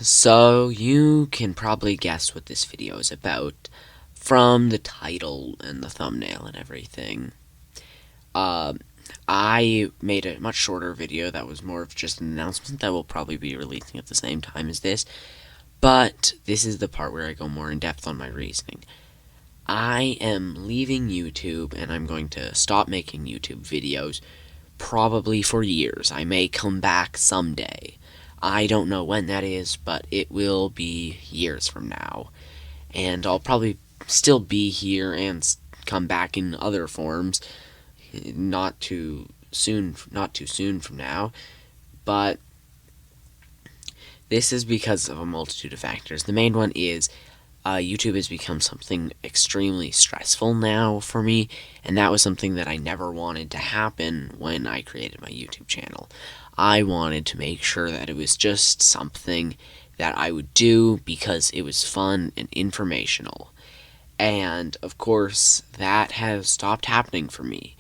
So you can probably guess what this video is about from the title and the thumbnail and everything. Uh, I made a much shorter video that was more of just an announcement that will probably be releasing at the same time as this, but this is the part where I go more in depth on my reasoning. I am leaving YouTube and I'm going to stop making YouTube videos probably for years. I may come back someday. I don't know when that is, but it will be years from now. And I'll probably still be here and come back in other forms, not too soon from now. But this is because of a multitude of factors. The main one is YouTube has become something extremely stressful now for me, and that was something that I never wanted to happen when I created my YouTube channel. I wanted to make sure that it was just something that I would do because it was fun and informational. And of course, that has stopped happening for me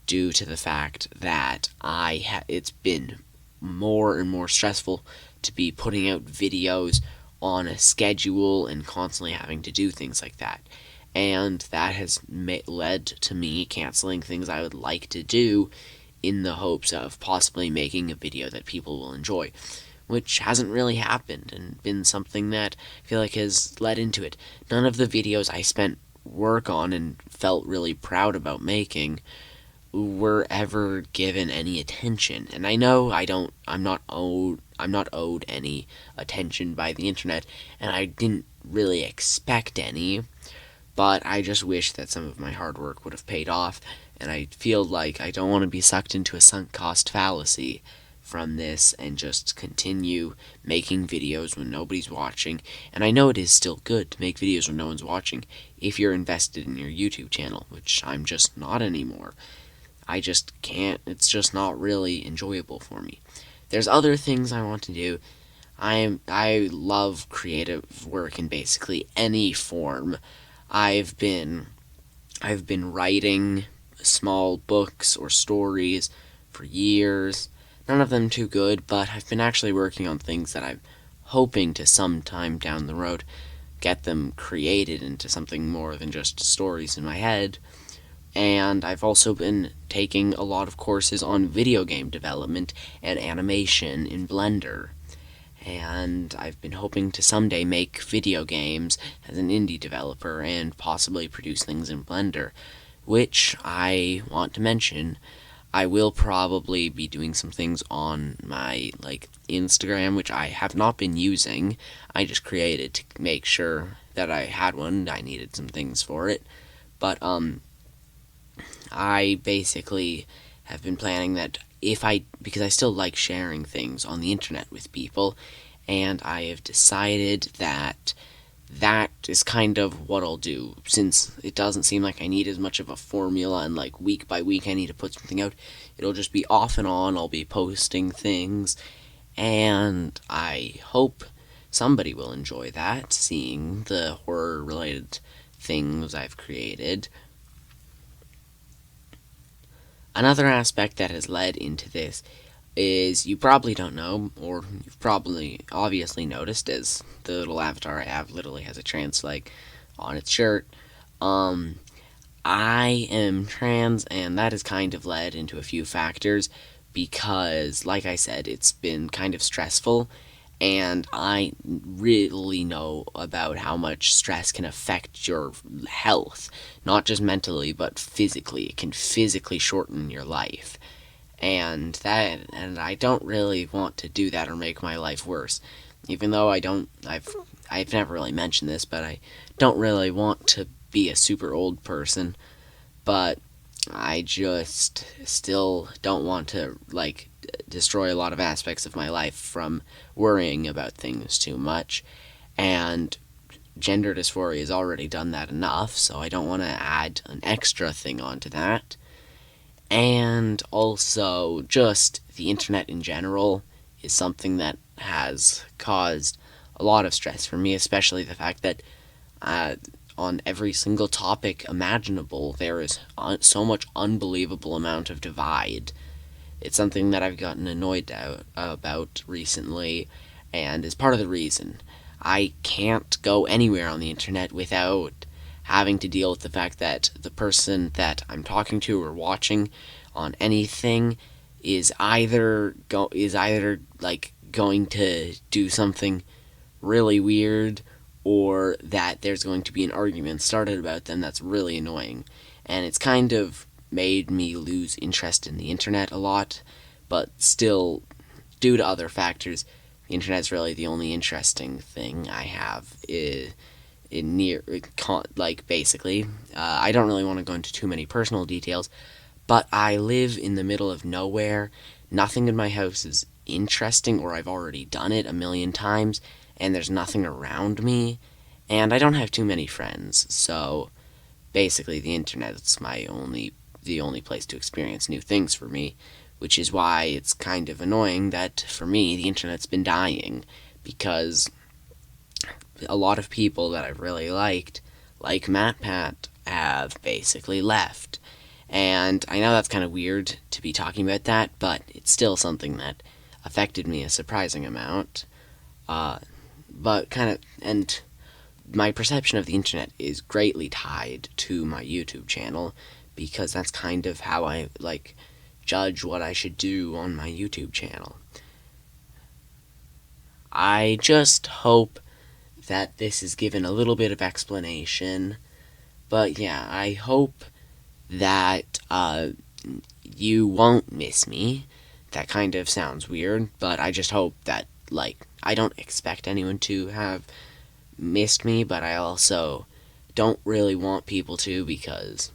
due to the fact that it's been more and more stressful to be putting out videos on a schedule and constantly having to do things like that. And that has led to me canceling things I would like to do in the hopes of possibly making a video that people will enjoy, which hasn't really happened and been something that I feel like has led into it. None of the videos I spent work on and felt really proud about making were ever given any attention. And I know I'm not owed any attention by the internet, and I didn't really expect any, but I just wish that some of my hard work would have paid off, and I feel like I don't want to be sucked into a sunk cost fallacy from this and just continue making videos when nobody's watching. And I know it is still good to make videos when no one's watching if you're invested in your YouTube channel, which I'm just not anymore. I just can't. It's just not really enjoyable for me. There's other things I want to do. I love creative work in basically any form. I've been writing small books or stories for years. None of them too good, but I've been actually working on things that I'm hoping to sometime down the road get them created into something more than just stories in my head. And I've also been taking a lot of courses on video game development and animation in Blender. And I've been hoping to someday make video games as an indie developer and possibly produce things in Blender, which I want to mention. I will probably be doing some things on my Instagram, which I have not been using. I just created to make sure that I had one. I needed some things for it. But I basically have been planning that because I still like sharing things on the internet with people, and I have decided that that is kind of what I'll do, since it doesn't seem like I need as much of a formula and week by week I need to put something out. It'll just be off and on, I'll be posting things, and I hope somebody will enjoy that, seeing the horror-related things I've created. Another aspect that has led into this is you probably don't know, or you've probably obviously noticed, as the little avatar I have literally has a trans flag on its shirt. I am trans, and that has kind of led into a few factors because, like I said, it's been kind of stressful, and I really know about how much stress can affect your health, not just mentally, but physically. It can physically shorten your life. And I don't really want to do that or make my life worse. Even though I've never really mentioned this, but I don't really want to be a super old person, but I just still don't want to destroy a lot of aspects of my life from worrying about things too much. And gender dysphoria has already done that enough, so I don't want to add an extra thing onto that. And also, just the internet in general is something that has caused a lot of stress for me, especially the fact that on every single topic imaginable, there is so much unbelievable amount of divide. It's something that I've gotten annoyed about recently, and is part of the reason. I can't go anywhere on the internet without having to deal with the fact that the person that I'm talking to or watching on anything is either like going to do something really weird, or that there's going to be an argument started about them that's really annoying. And it's kind of made me lose interest in the internet a lot, but still, due to other factors, the internet's really the only interesting thing I have in near, like, basically. I don't really want to go into too many personal details, but I live in the middle of nowhere. Nothing in my house is interesting, or I've already done it a million times, and there's nothing around me, and I don't have too many friends. So basically, the internet's the only place to experience new things for me, which is why it's kind of annoying that for me the internet's been dying, because a lot of people that I've really liked, like MatPat, have basically left. And I know that's kind of weird to be talking about that, but it's still something that affected me a surprising amount. Uh, but kind of, and my perception of the internet is greatly tied to my YouTube channel, because that's kind of how I like judge what I should do on my YouTube channel. I just hope that this is given a little bit of explanation. But yeah, I hope that you won't miss me. That kind of sounds weird, but I just hope that, like, I don't expect anyone to have missed me, but I also don't really want people to, because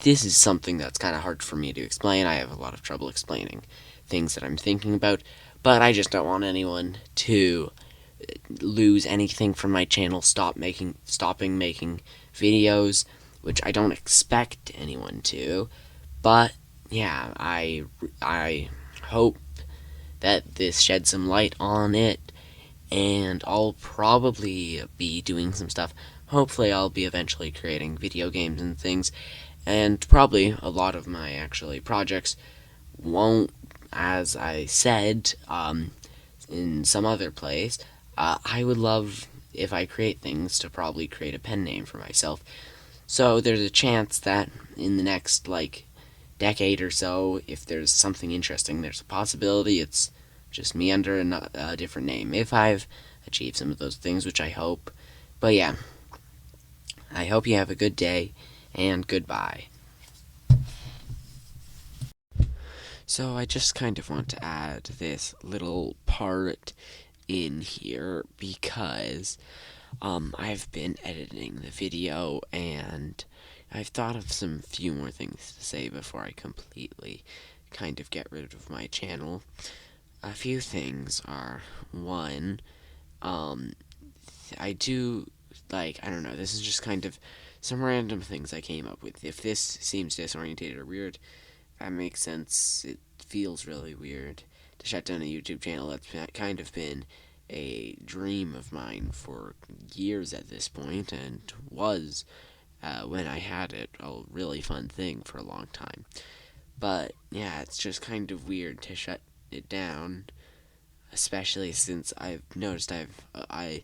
this is something that's kind of hard for me to explain. I have a lot of trouble explaining things that I'm thinking about, but I just don't want anyone to lose anything from my channel, stopping making videos, which I don't expect anyone to. But yeah, I hope that this sheds some light on it, and I'll probably be doing some stuff. Hopefully, I'll be eventually creating video games and things, and probably a lot of my actually projects won't, as I said, in some other place. I would love, if I create things, to probably create a pen name for myself. So there's a chance that in the next, like, decade or so, if there's something interesting, there's a possibility it's just me under a different name, if I've achieved some of those things, which I hope. But yeah, I hope you have a good day, and goodbye. So I just kind of want to add this little part in here, because I've been editing the video, and I've thought of some few more things to say before I completely kind of get rid of my channel. A few things are, one, um, I do, like, I don't know, this is just kind of some random things I came up with. If this seems disorientated or weird, that makes sense. It feels really weird to shut down a YouTube channel that's kind of been a dream of mine for years at this point, and was, when I had it, a really fun thing for a long time. But yeah, it's just kind of weird to shut it down, especially since I've noticed I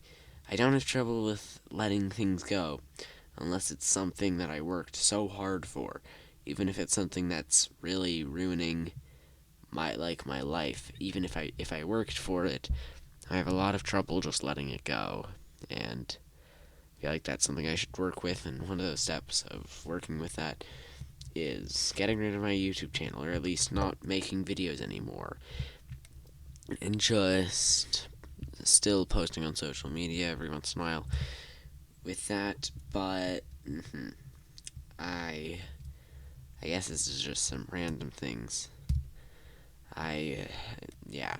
don't have trouble with letting things go, unless it's something that I worked so hard for, even if it's something that's really ruining my life. Even if I worked for it, I have a lot of trouble just letting it go, and I feel like that's something I should work with. And one of those steps of working with that is getting rid of my YouTube channel, or at least not making videos anymore, and just still posting on social media every once in a while with that. But I I guess this is just some random things. Yeah,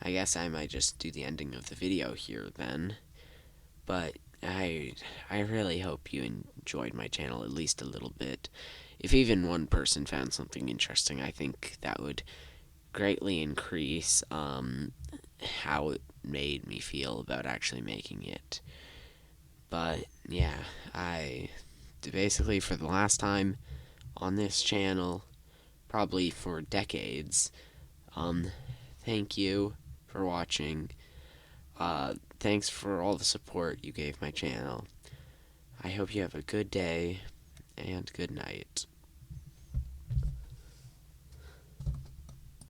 I guess I might just do the ending of the video here then. But I really hope you enjoyed my channel at least a little bit. If even one person found something interesting, I think that would greatly increase how it made me feel about actually making it. But yeah, I basically, for the last time on this channel, probably for decades, thank you for watching. Thanks for all the support you gave my channel. I hope you have a good day and good night.